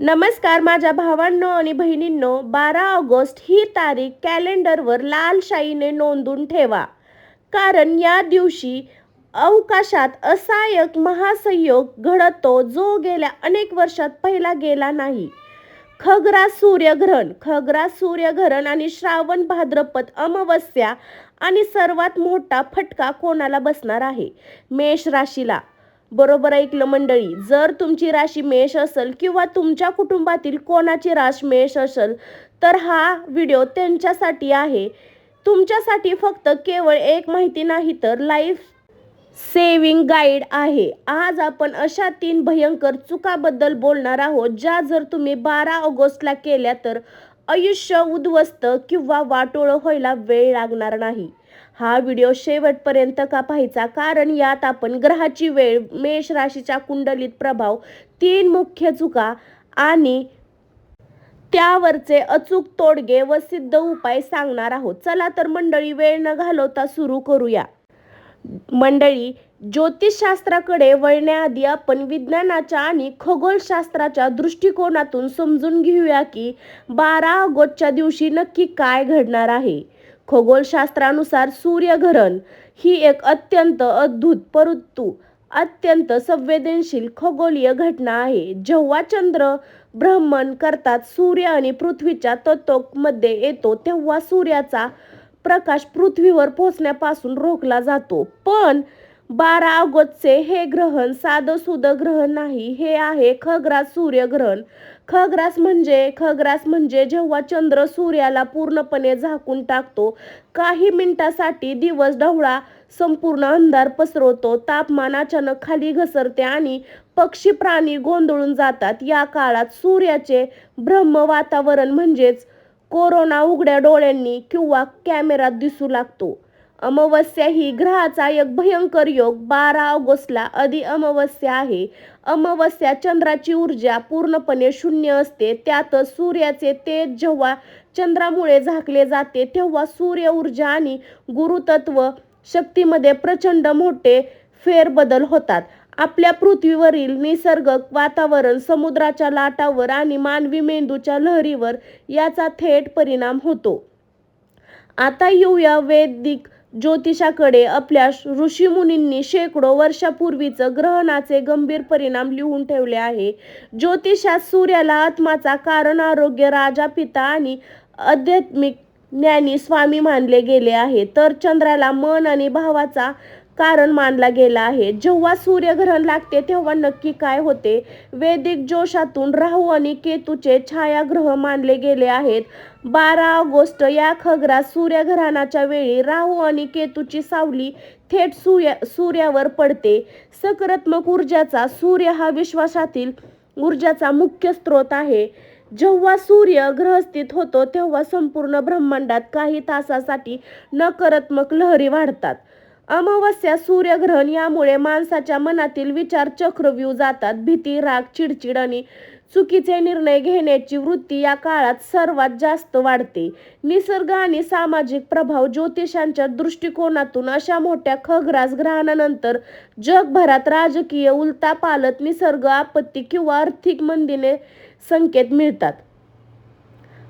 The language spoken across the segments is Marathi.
नमस्कार माझ्या भावांनो आणि बहिणींनो, 12 ऑगस्ट ही तारीख कॅलेंडरवर लाल शाईने नोंदून ठेवा. कारण या दिवशी अवकाशात असा एक महासंयोग घडतो जो गेल्या अनेक वर्षात पहिला गेला नाही. खग्रास सूर्यग्रहण आणि श्रावण भाद्रपद अमावस्या. आणि सर्वात मोठा फटका कोणाला बसणार आहे? मेष राशीला. बरोबर ऐकलं मंडळी. जर तुमची राशी मेष असेल किंवा तुमच्या कुटुंबातील कोणाची राशी मेष असेल तर हा व्हिडिओ त्यांच्यासाठी आहे. तुमच्यासाठी फक्त केवळ एक माहिती नाही तर लाईफ सेव्हिंग गाईड आहे. आज आपण अशा 3 भयंकर चुकाबद्दल बोलणार आहोत ज्या जर तुम्ही 12 ऑगस्टला केल्या तर आयुष्य उद्ध्वस्त किंवा वाटोळं व्हायला वेळ लागणार नाही. हा व्हिडिओ शेवटपर्यंत का पाहायचा? कारण यात आपण ग्रहाची वेळ, मेष राशीच्या कुंडलीत प्रभाव, 3 मुख्य चुका आणि त्यावरचे अचूक तोडगे व सिद्ध उपाय सांगणार आहोत. चला तर मंडळी, वेळ न घालवता सुरू करूया. मंडळी, ज्योतिषशास्त्राकडे वळण्याआधी आपण विज्ञानाच्या आणि खगोलशास्त्राच्या दृष्टिकोनातून समजून घेऊया की 12 ऑगस्टच्या दिवशी नक्की काय घडणार आहे. खगोलशास्त्रानुसार सूर्यग्रहण ही एक अत्यंत अद्भुत परंतु अत्यंत संवेदनशील खगोलीय घटना आहे. जेव्हा चंद्र भ्रमण करतात, सूर्य आणि पृथ्वीच्या तोतोमध्ये येतो तेव्हा सूर्याचा प्रकाश पृथ्वीवर पोहोचण्यापासून रोखला जातो. पण 12 ऑगस्टचे हे ग्रहण साधंसुधं ग्रहण नाही, हे आहे खग्रास सूर्यग्रहण. खग्रास म्हणजे जेव्हा चंद्र सूर्याला पूर्णपणे झाकून टाकतो. काही मिनिटांसाठी दिवस ढवळा संपूर्ण अंधार पसरवतो, तापमान अचानक खाली घसरते आणि पक्षी प्राणी गोंधळून जातात. या काळात सूर्याचे ब्रह्म वातावरण म्हणजेच कोरोना उघड्या डोळ्यांनी किंवा कॅमेऱ्यात दिसू लागतो. अमावस्या ही ग्रहाचा एक भयंकर योग. 12 ऑगस्टला अधि अमावस्या आहे. अमावस्या चंद्राची ऊर्जा पूर्णपणे शून्य असते. त्यातच सूर्याचे तेज जेव्हा चंद्रामुळे झाकले जाते तेव्हा सूर्य ऊर्जा आणि गुरुतत्व शक्तीमध्ये प्रचंड मोठे फेरबदल होतात. आपल्या पृथ्वीवरील निसर्ग वातावरण, समुद्राच्या लाटांवर आणि मानवी मेंदूच्या लहरीवर याचा थेट परिणाम होतो. आता येऊया वैदिक ज्योतिषाकडे. आपल्या ऋषीमुनींनी शेकडो वर्षापूर्वीच ग्रहणाचे गंभीर परिणाम लिहून ठेवले आहे. ज्योतिषात सूर्याला आत्माचा कारण, आरोग्य, राजा, पिता आणि आध्यात्मिक ज्ञानी स्वामी मानले गेले आहे, तर चंद्राला मन आणि भावाचा कारण मानला गेला आहे. जेव्हा सूर्यग्रहण लागते तेव्हा नक्की काय होते? वैदिक ज्योतिषातून राहू आणि केतूचे छायाग्रह मानले गेले आहेत. 12 ऑगस्ट या खग्रास सूर्यग्रहणाच्या वेळी राहू आणि केतूची सावली थेट सूर्यावर पडते. सकारात्मक ऊर्जाचा सूर्य हा विश्वासातील ऊर्जाचा मुख्य स्रोत आहे. जेव्हा सूर्य ग्रहस्थित होतो तेव्हा संपूर्ण ब्रह्मांडात काही तासासाठी नकारात्मक लहरी वाढतात. अमावस्या सूर्यग्रहण यामुळे माणसाच्या मनातील विचार चक्रव्यूह जातात. भीती, राग, चिडचिड आणि चुकीचे निर्णय घेण्याची वृत्ती या काळात सर्वात जास्त वाढते. निसर्ग आणि सामाजिक प्रभाव. ज्योतिषांच्या दृष्टिकोनातून अशा मोठ्या खग्रास ग्रहणानंतर जगभरात राजकीय उलथापालथ, निसर्ग आपत्ती किंवा आर्थिक मंदीचे संकेत मिळतात.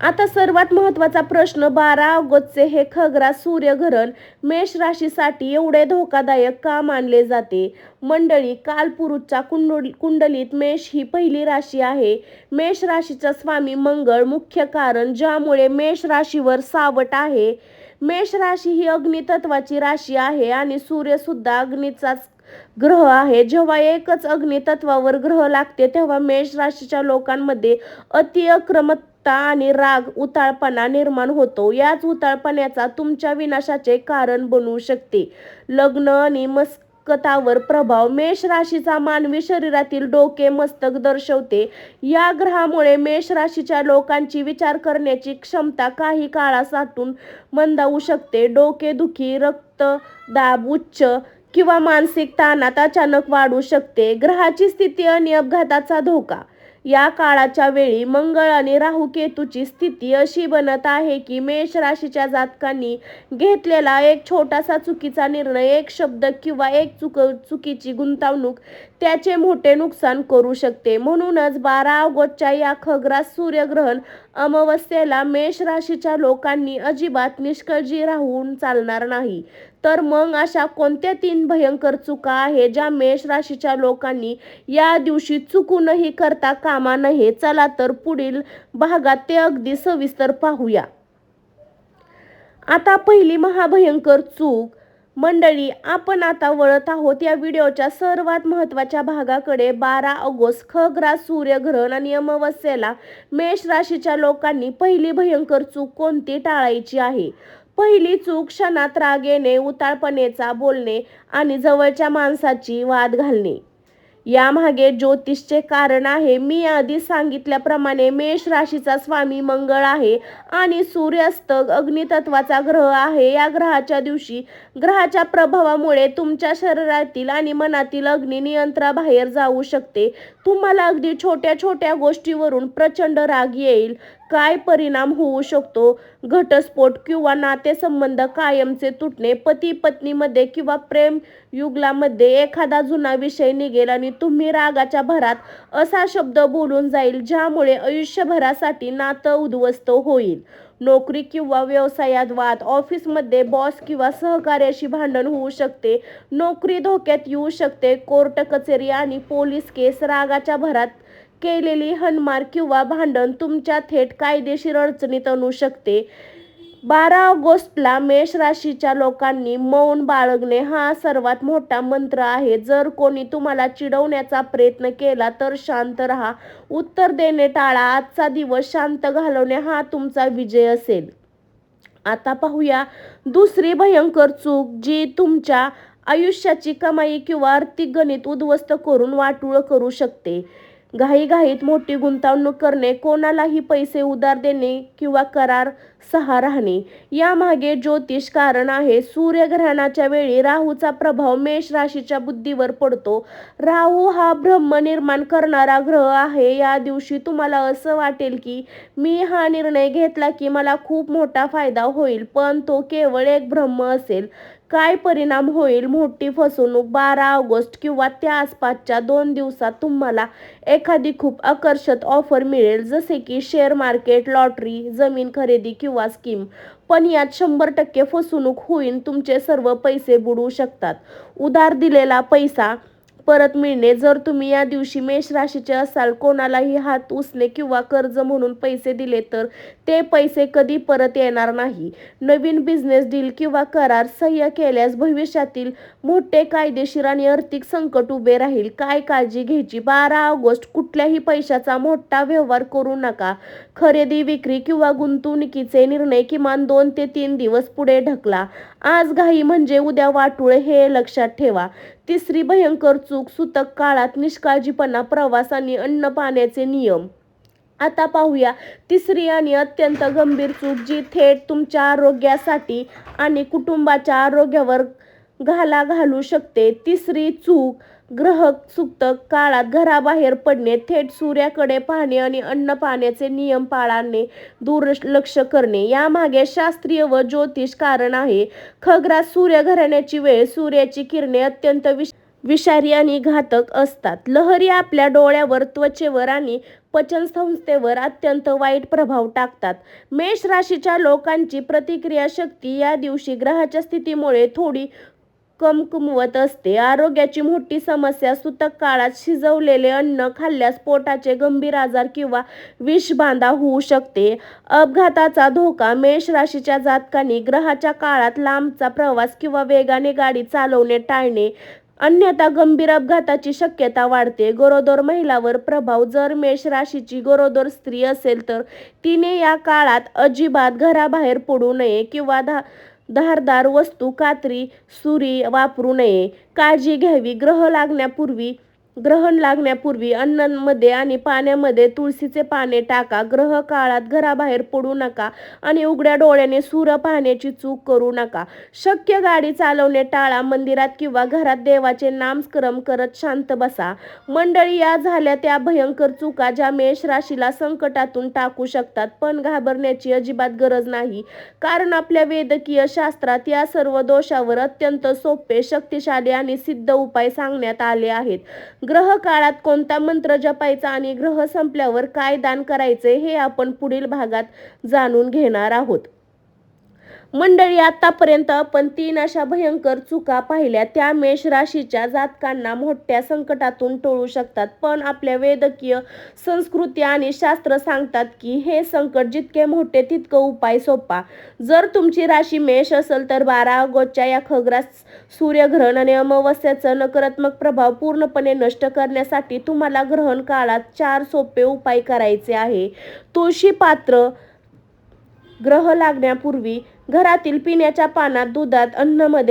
आता सर्वात महत्त्वाचा प्रश्न, 12 ऑगस्टचे हे खग्रास सूर्यग्रहण मेष राशीसाठी एवढे धोकादायक का मानले जाते? मंडळी, कालपुरुषच्या कुंडलीत मेष ही पहिली राशी आहे. मेष राशीचा स्वामी मंगळ मुख्य कारण ज्यामुळे मेष राशीवर सावट आहे. मेष राशी ही अग्नितत्वाची राशी आहे आणि सूर्य सुद्धा अग्नीचाच ग्रह आहे. जेव्हा एकच अग्नितत्वावर ग्रह लागते तेव्हा मेष राशीच्या लोकांमध्ये अति आक्रमकता आणि राग, उताळपणा निर्माण होतो. याच उताळपणाचा तुमच्या विनाशाचे कारण बनू शकते. लग्न आणि मस्तकावर प्रभाव. मेष राशीचा मानवी शरीरातील डोके मस्तक दर्शवते. या ग्रहामुळे मेष राशीच्या लोकांची विचार करण्याची क्षमता काही काळासाठी मंदावू शकते. डोकेदुखी, रक्तदाब उच्च किंवा मानसिक ताणात अचानक वाढू शकते. ग्रहाची स्थिती आणि अपघाताचा धोका. या काळाच्या वेळी मंगळ आणि राहू केतूची स्थिती अशी बनत आहे की मेष राशीच्या जातकांनी घेतलेला एक छोटासा चुकीचा निर्णय, एक शब्द किंवा एक चुकीची गुंतवणूक त्याचे मोठे नुकसान करू शकते. म्हणूनच 12 ऑगस्टच्या या खग्रास सूर्यग्रहण अमावस्येला मेष राशीच्या लोकांनी अजिबात निष्काळजी राहून चालणार नाही. तर मग अशा कोणत्या 3 भयंकर चुका आहेत ज्या मेष राशीच्या लोकांनी या दिवशी चुकूनही करता कामा नये? चला तर पुढील भागात ते अगदी सविस्तर पाहूया. आता पहिली महाभयंकर चूक मंडळी, आपण आता वळत आहोत या व्हिडिओच्या सर्वात महत्त्वाच्या भागाकडे. 12 ऑगस्ट खग्रास सूर्यग्रहण आणि अमावस्येला मेष राशीच्या लोकांनी पहिली भयंकर चूक कोणती टाळायची आहे? पहिली चूक क्षणात राग येणे, उताळपणेचा बोलणे आणि जवळच्या माणसाची वाद घालणे. यामागे ज्योतिषचे कारण आहे. मी आधी सांगितल्याप्रमाणे मेष राशीचा स्वामी मंगळ आहे आणि सूर्यास्त अग्नितत्वाचा ग्रह आहे. या ग्रहाच्या दिवशी ग्रहाच्या प्रभावामुळे तुमच्या शरीरातील आणि मनातील अग्नी नियंत्रणाबाहेर जाऊ शकते. तुम्हाला अगदी छोट्या छोट्या गोष्टीवरून प्रचंड राग येईल. काय परिणाम होऊ शकतो? घटस्फोट किंवा नातेसंबंध कायमचे तुटणे, पती पत्नीमध्ये किंवा प्रेम युगलामध्ये एखादा जुना विषय निघेल आणि तुम्ही रागाच्या भरात असा शब्द बोलून जाईल ज्यामुळे आयुष्यभरासाठी नातं उद्ध्वस्त होईल. नोकरी किंवा व्यवसायात वाद, ऑफिसमध्ये बॉस किंवा सहकार्याशी भांडण होऊ शकते, नोकरी धोक्यात येऊ शकते. कोर्ट कचेरी आणि पोलीस केस, रागाच्या भरात केलेली हाणमार किंवा भांडण तुमच्या थेट कायदेशीर अडचणीत आणू शकते. 12 ऑगस्टला मेष राशीच्या लोकांनी मौन बाळगणे हा सर्वात मोठा मंत्र आहे. जर कोणी तुम्हाला चिडवण्याचा प्रयत्न केला तर शांत राहा, उत्तर देणे टाळा. आजचा दिवस शांत घालवणे हा तुमचा विजय असेल. आता पाहूया दुसरी भयंकर चूक जी तुमच्या आयुष्याची कमाई किंवा आर्थिक गणित उद्ध्वस्त करून वाटोळं करू शकते. घाईघाईत मोठी गुंतवणूक करणे, कोणालाही पैसे उधार देणे किंवा करार सहा राहणे. यामागे ज्योतिष कारण आहे. सूर्यग्रहणाच्या वेळी राहूचा प्रभाव मेष राशीच्या बुद्धीवर पडतो. राहू हा भ्रम निर्माण करणारा ग्रह आहे. या दिवशी तुम्हाला असं वाटेल की मी हा निर्णय घेतला की मला खूप मोठा फायदा होईल, पण तो केवळ एक भ्रम असेल. काय परिणाम होईल? मोठी फसवणूक. 12 ऑगस्ट किंवा त्या आसपासच्या 2 दिवसात तुम्हाला एखादी खूप आकर्षक ऑफर मिळेल, जसे की शेअर मार्केट, लॉटरी, जमीन खरेदी किंवा स्कीम. पण यात 100% फसवणूक होईल. तुमचे सर्व पैसे बुडू शकतात. उधार दिलेला पैसा परत मिळणे. जर तुम्ही या दिवशी मेष राशीचे असाल, कोणालाही हात उसने किंवा कर्ज म्हणून पैसे दिले तर ते पैसे कधी परत येणार नाही. नवीन बिझनेस डील किंवा करार सह्य केल्यास भविष्यातील मोठे कायदेशीर आणि आर्थिक संकट उभे राहील. काय काळजी घ्यायची? 12 ऑगस्ट कुठल्याही पैशाचा मोठा व्यवहार करू नका. खरेदी, विक्री किंवा गुंतवणुकीचे निर्णय किमान 2 ते 3 दिवस पुढे ढकला. आज घाई म्हणजे उद्या वाटोळे हे लक्षात ठेवा. तिसरी भयंकर चूक सूतक काळात निष्काळजीपणा, प्रवास आणि अन्न पाण्याचे नियम. आता पाहूया तिसरी आणि अत्यंत गंभीर चूक जी थेट तुमच्या आरोग्यासाठी आणि कुटुंबाच्या आरोग्यावर घाला घालू शकते. तिसरी चूक ग्रह सूतक काळात घराबाहेर पडणे, थेट सूर्याकडे पाहणे आणि अन्न पाण्याचे नियम पाळणे दुर्लक्ष करणे. यामागे शास्त्रीय व ज्योतिष कारण आहे. खग्रात सूर्यग्रहणाची वेळ सूर्याची किरणे अत्यंत विषारी आणि घातक असतात. लहरी आपल्या डोळ्यावर, त्वचेवर आणि पचनसंस्थेवर अत्यंत वाईट प्रभाव टाकतात. मेष राशीच्या लोकांची प्रतिक्रिया शक्ती या दिवशी ग्रहाच्या स्थितीमुळे थोडी कमकुवत असते. आरोग्याची मोठी समस्या. सूतक काळात शिजवलेले अन्न खाल्ल्यास पोटाचे गंभीर आजार किंवा विषबाधा होऊ शकते. अपघाताचा धोका. मेष राशीच्या जातकांनी ग्रहाच्या काळात लांबचा प्रवास किंवा वेगाने गाडी चालवणे टाळणे, अन्यथा गंभीर अपघाताची शक्यता वाढते. गरोदर महिलावर प्रभाव. जर मेष राशीची गरोदर स्त्री असेल तर तिने या काळात अजिबात घराबाहेर पडू नये किंवा धारदार वस्तू, कात्री, सुरी वापरू नये. काळजी घ्यावी. ग्रह लागण्यापूर्वी ग्रहण लागण्यापूर्वी अन्नामध्ये आणि पाण्यामध्ये तुळशीचे पाने टाका. ग्रह काळात घराबाहेर पडू नका आणि उघड्या डोळ्याने सूर्य पाहण्याची चूक करू नका. शक्य गाडी चालवणे टाळा. मंदिरात किंवा घरात देवाचे नामस्मरण करत शांत बसा. मंडळी, या झाल्या त्या भयंकर चुका ज्या मेष राशीला संकटातून टाकू शकतात. पण घाबरण्याची अजिबात गरज नाही, कारण आपल्या वैद्यकीय शास्त्रात या सर्व दोषावर अत्यंत सोपे, शक्तिशाली आणि सिद्ध उपाय सांगण्यात आले आहेत. ग्रह काळात कोणता मंत्र जपायचा आणि ग्रह संपल्यावर काय दान करायचे हे आपण पुढील भागात जाणून घेणार आहोत. मंडळी, आतापर्यंत आपण 3 अशा भयंकर चुका पाहिल्या. त्या मेष राशीच्या जातकांना मोठ्या संकटातून टळू शकतात. पण आपल्या वैद्यकीय संस्कृती आणि शास्त्र सांगतात की हे संकट जितके मोठे तितकं उपाय सोपा. जर तुमची राशी मेष असेल तर 12 ऑगस्टच्या या खग्रास सूर्यग्रहण आणि अमावस्याचा नकारात्मक प्रभाव पूर्णपणे नष्ट करण्यासाठी तुम्हाला ग्रहण काळात 4 सोपे उपाय करायचे आहे. तुळशी पात्र. ग्रह लागण्यापूर्वी घरातील पिण्याच्या पाण्यात, दुधात,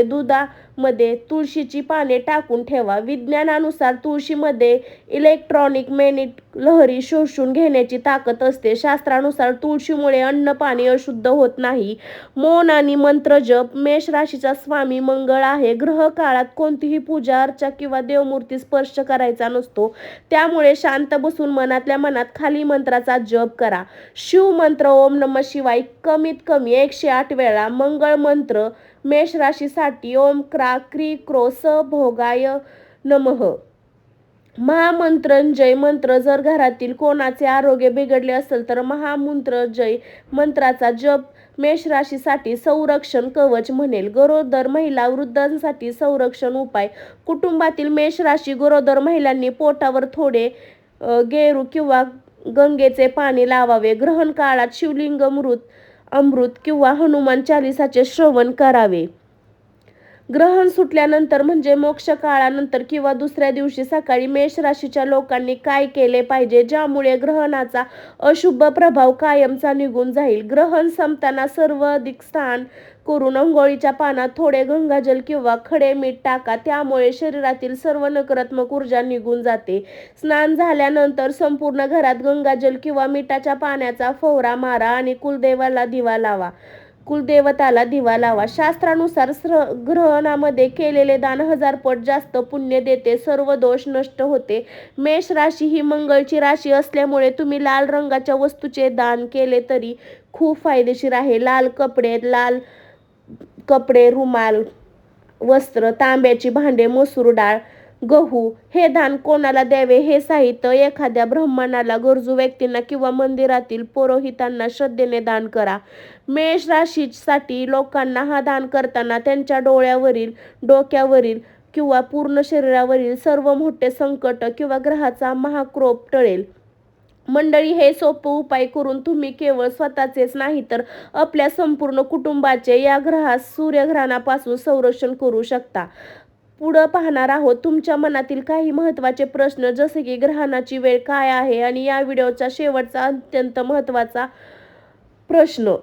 दुधामध्ये तुळशीची पाने टाकून ठेवा. विज्ञानानुसार तुळशीमध्ये इलेक्ट्रोमॅग्नेटिक लहरी शोषून घेण्याची ताकद असते. शास्त्रानुसार तुळशीमुळे अन्न पाणी अशुद्ध होत नाही. मौन आणि मंत्र जप. मेष राशीचा स्वामी मंगळ आहे. ग्रह काळात कोणतीही पूजा अर्चा किंवा देवमूर्ती स्पर्श करायचा नसतो. त्यामुळे शांत बसून मनातल्या मनात खाली मंत्राचा जप करा. शिव मंत्र ओम नमः शिवाय कमीत कमी 108 वेळा. मंगळ मंत्र मेष राशीसाठी ओम क्रा क्री क्रो स भोगाय नमः. महामृत्युंजय मंत्र. जर घरातील कोणाचे आरोग्य बिघडले असेल तर महामृत्युंजय मंत्राचा जप मेष राशीसाठी संरक्षण कवच म्हणेल. गरोदर महिला, वृद्धांसाठी संरक्षण उपाय. कुटुंबातील मेष राशी गरोदर महिलांनी पोटावर थोडे गेरू किंवा गंगेचे पाणी लावावे. ग्रहण काळात शिवलिंग अमृत किंवा हनुमान चालिसाचे श्रवण करावे. ग्रहण सुटल्यानंतर म्हणजे मोक्ष काळानंतर किंवा दुसऱ्या दिवशी सकाळी मेष राशीच्या लोकांनी काय केले पाहिजे ज्यामुळे ग्रहणाचा अशुभ प्रभाव कायमचा निघून जाईल? ग्रहण संपताना सर्वाधिक स्नान करून अंघोळीच्या पाण्यात थोडे गंगाजल किंवा खडे मीठ टाका. त्यामुळे शरीरातील सर्व नकारात्मक ऊर्जा निघून जाते. स्नान झाल्यानंतर संपूर्ण घरात गंगाजल किंवा मिठाच्या पाण्याचा फवारा मारा आणि कुलदेवताला दिवा लावा. शास्त्रानुसार ग्रहणामध्ये केलेले दान 1000 पट जास्त पुण्य देते. सर्व दोष नष्ट होते. मेष राशी ही मंगळची राशी असल्यामुळे तुम्ही लाल रंगाच्या वस्तूचे दान केले तरी खूप फायदेशीर आहे. लाल कपडे, रुमाल, वस्त्र, तांब्याची भांडे, मसूर डाळ, गहू हे दान कोणाला द्यावे हे साहित्य एखाद्या ब्राह्मणाला, गरजू व्यक्तींना किंवा मंदिरातील पुरोहितांना श्रद्धेने दान करा. मेष राशीसाठी लोकांना हा दान करताना त्यांच्या डोक्यावरील किंवा पूर्ण शरीरावरील सर्व मोठे संकट किंवा ग्रहाचा महाक्रोध टळेल. मंडळी, हे सोपे उपाय करून तुम्ही केवळ स्वतःचेच नाही तर आपल्या संपूर्ण कुटुंबाचे या सूर्यग्रहणापासून संरक्षण करू शकता. पुढे पाहणार आहोत तुमच्या मनातील काही महत्त्वाचे प्रश्न, जसे की ग्रहणाची वेळ काय आहे आणि या व्हिडिओचा शेवटचा अत्यंत महत्त्वाचा प्रश्न.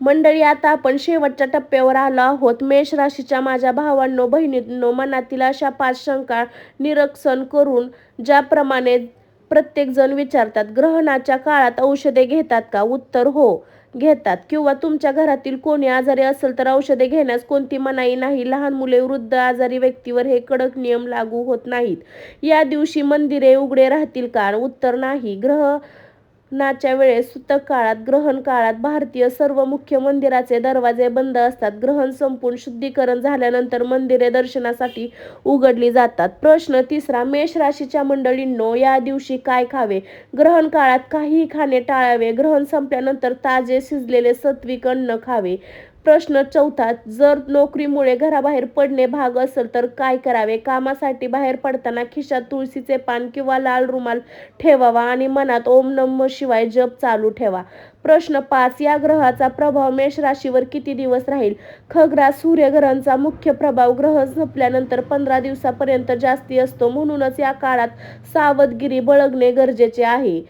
मंडळी, आता आपण शेवटच्या टप्प्यावर आलो आहोत. मेष राशीच्या माझ्या भावांनो, बहिणींनो, मनातील अशा 5 शंका निरसन करून ज्याप्रमाणे प्रत्येक जण विचारतात, ग्रहणाच्या काळात औषधे घेतात का? उत्तर हो, घेतात. किंवा तुमच्या घरातील कोणी आजारी असेल तर औषधे घेण्यास कोणती मनाई नाही. लहान मुले, वृद्ध, आजारी व्यक्तीवर हे कडक नियम लागू होत नाहीत. या दिवशी मंदिरे उघडे राहतील का? उत्तर नाही. ग्रहणाच्या वेळेस सूतक काळात, ग्रहण काळात भारतीय सर्व मुख्य मंदिराचे दरवाजे बंद असतात. ग्रहण संपून शुद्धीकरण झाल्यानंतर मंदिरे दर्शनासाठी उघडली जातात. प्रश्न 3. मेष राशीच्या मंडळींनो, या दिवशी काय खावे? ग्रहण काळात काहीही खाणे टाळावे. ग्रहण संपल्यानंतर ताजे शिजलेले सात्विक अन्न खावे. प्रश्न 4. जर नोकरीमुळे घराबाहेर पडणे भाग असेल तर काय करावे? कामासाठी बाहेर पडताना खिशात तुळशीचे पान किंवा लाल रुमाल ठेवावा आणि मनात ओम नमः शिवाय जप चालू ठेवा. प्रश्न 5. या ग्रहाचा प्रभाव मेष राशीवर किती दिवस राहील? खग्रास सूर्यग्रहणाचा मुख्य प्रभाव ग्रहण संपल्यानंतर 15 दिवसापर्यंत जास्ती असतो. म्हणूनच या काळात सावधगिरी बाळगणे गरजेचे आहे.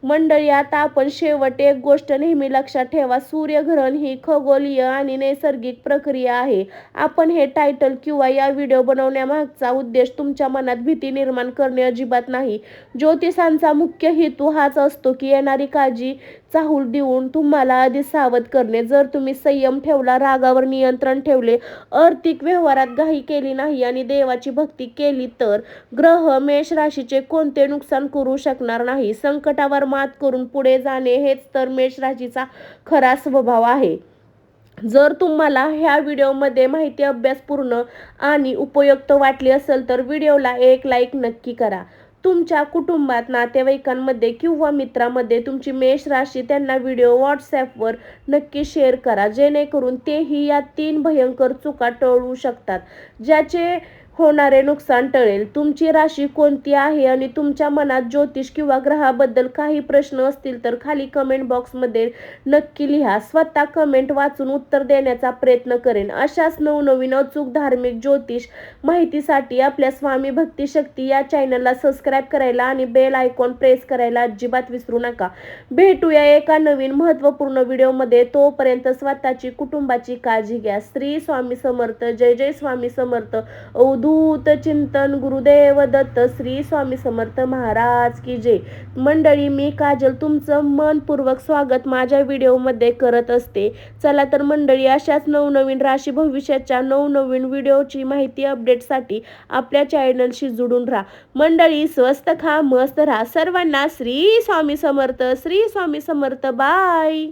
मंडळी, आता आपण शेवट एक गोष्ट नेहमी लक्षात ठेवा. सूर्यग्रहण ही खगोलीय आणि नैसर्गिक प्रक्रिया आहे. आपण हे टायटल किंवा या व्हिडिओ बनवण्यामागचा उद्देश तुमच्या मनात भीती निर्माण करणे अजिबात नाही. ज्योतिषांचा मुख्य हेतू हाच असतो की येणारी काळजी चाहूल देऊन तुम्हाला आधी सावध करणे. जर तुम्ही संयम ठेवला, रागावर नियंत्रण ठेवले, आर्थिक व्यवहारात घाई केली नाही आणि देवाची भक्ती केली तर ग्रह मेष राशीचे कोणते नुकसान करू शकणार नाही. संकटावर मात करून पुढे जाणे हेच तर मेष राशीचा खरा स्वभाव आहे. जर तुम्हाला ह्या व्हिडिओमध्ये माहिती अभ्यासपूर्ण आणि उपयुक्त वाटली असेल तर व्हिडिओला एक लाईक नक्की करा. तुमच्या कुटुंबात, नातेवाईकांमध्ये किंवा मित्रांमध्ये तुमची मेष राशी त्यांना व्हिडिओ व्हॉट्सॲपवर नक्की शेअर करा, जेणेकरून तेही या 3 भयंकर चुका टाळू शकतात, ज्याचे होणारे नुकसान टळेल. तुमची राशी कोणती आहे आणि तुमच्या मनात ज्योतिष किंवा ग्रहाबद्दल काही प्रश्न असतील तर खाली कमेंट बॉक्समध्ये नक्की लिहा. स्वतः कमेंट वाचून उत्तर देण्याचा प्रयत्न करेन. अशाच नवनवीन अचूक धार्मिक ज्योतिष माहितीसाठी आपल्या स्वामी भक्ती शक्ती या चॅनलला सबस्क्राईब करायला आणि बेल आयकॉन प्रेस करायला अजिबात विसरू नका. भेटूया एका नवीन महत्त्वपूर्ण व्हिडिओमध्ये. तोपर्यंत स्वतःची, कुटुंबाची काळजी घ्या. श्री स्वामी समर्थ. जय जय स्वामी समर्थ. अवधूत चिंतन. गुरुदेव दत्त. श्री स्वामी समर्थ महाराज की जय. मंडळी, मी काजल तुमचं मनपूर्वक स्वागत माझ्या व्हिडिओमध्ये करत असते. चला तर मंडळी, अशाच नवनवीन राशी भविष्याच्या नवनवीन व्हिडिओची माहिती अपडेटसाठी आपल्या चॅनलशी जोडून राहा. मंडळी, स्वस्त खा, मस्त राहा. सर्वांना श्री स्वामी समर्थ. श्री स्वामी समर्थ. बाय.